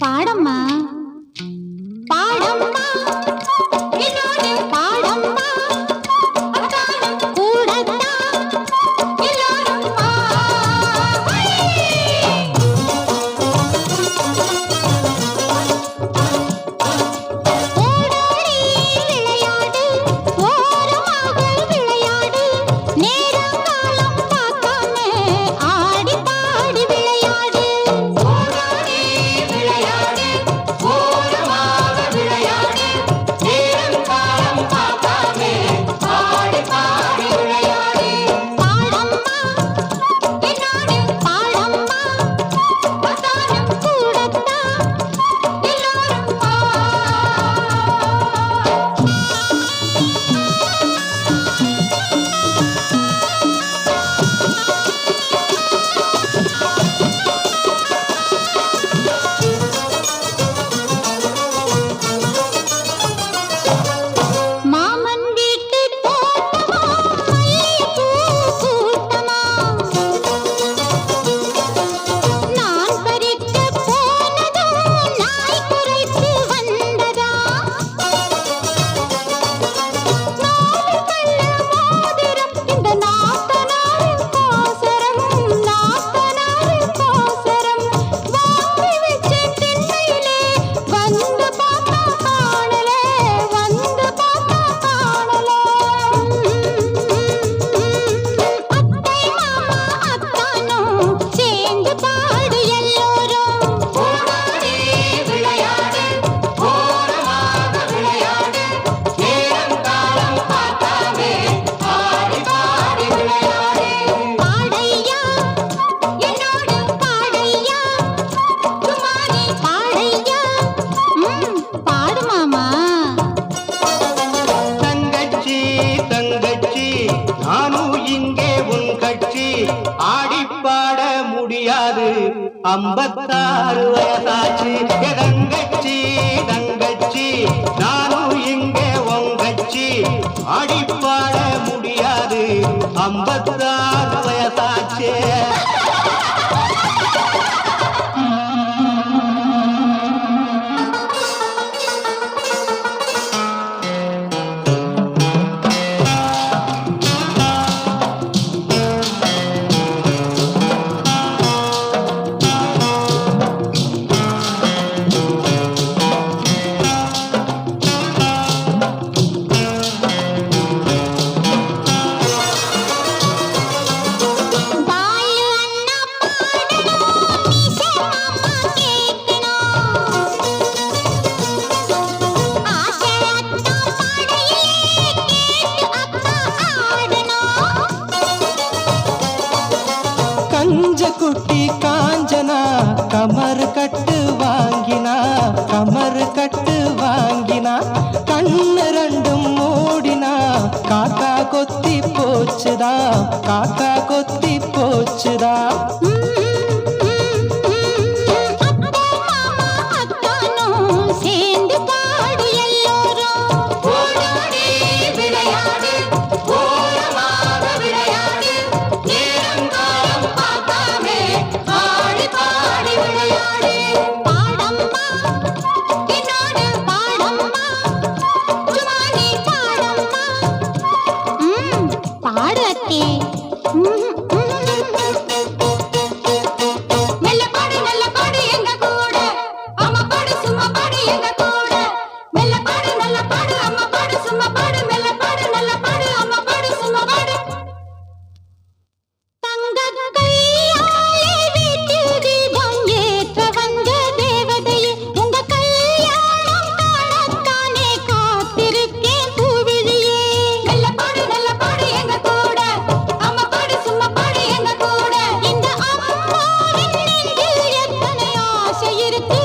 பாடம்மா பாடம்மா என்னோடு பாடம்மா அத்தானும் கூடத்தான் எல்லாரும் ஓடோடி விளையாடு ஓரமாக விளையாடு நேரங்காலம் பார்க்காம ஆடி பாடி விளையாடு ஓடோடி விளையாடு ஓரமாக விளையாடு நேரங்காலம் பார்க்காம ஆடி பாடி விளையாடு பாடம்மா என்னோடு பாடம்மா அத்தானும் கூடத்தான் எல்லாரும் மாமன் வீட்டு தோட்டமா மல்லிகைப்பூ கூட்டமா நான் பறிக்க போனதும் நாய் குரைத்து வந்ததா நாலு கள்ள மோதிரம் இந்த நாத்தனாரின் கோசரம் நாத்தனாரின் கோசரம் வாங்கி வச்ச திண்ணையிலே வந்து பார்த்தா காணல வந்து பார்த்தா காணல அத்தை மாமா அத்தானும் சேர்ந்து பாடு எல்லோரும் ஓடாடி விளையாடு ஓரமாக விளையாடு நேரங்காலம் பார்க்காமே ஆடி பாடி விளையாடு பாடையா என்னோடு பாடையா குமாரி பாடையா பாடு மாமா தங்கச்சி தங்கச்சி நானும் இங்கே உன் கட்சி ஆடிப்பாட முடியாது 56 வயசாச்சு ஏ தங்கச்சி தங்கச்சி நானும் இங்கே உன் கட்சி ஆடிப்பாட முடியாது 56 வயசாச்சு பாலு அண்ணா பாடணும் மீசை மாமா கேட்கணும் ஆசை அத்தா பாடையிலே கேட்டு அக்கா ஆடணும் கஞ்ச குட்டி காஞ்சனா கமர் கட்டு வாங்கினா கமர் கட்டு வாங்கினா கண்ணு ரெண்டும் மூடினா காக்கா கொத்தி போச்சுதா காக்கா கொத்தி போச்சுதா அத்தை மாமா அத்தானும் சேர்ந்து பாடு எல்லோரும் ஓடாடி விளையாடு ஓரமாக விளையாடு நேரங்காலம் பார்க்காமே ஆடி பாடி விளையாடு பாடம்மா என்னோடு பாடம்மா சுமானி பாடம்மா பாடு அத்தே நல்ல பாடு எங்க கூட அம்மா பாடு சும்மா பாடு எங்க கூட நல்ல பாடு அம்மா பாடு சும்மா பாடு மெல்ல பாடு நல்ல பாடு அம்மா பாடு சும்மா பாடு தங்க கையாலே வீட்டில் தீபம் ஏற்ற வந்த தேவதையே உங்க கல்யாணம் காணத்தானே காத்திருக்கேன் பூவிழியே நல்ல பாடு எங்க கூட அம்மா பாடு சும்மா பாடு எங்க கூட இந்த அம்மாவின் நெஞ்சில் எத்தனை ஆசை இருக்கு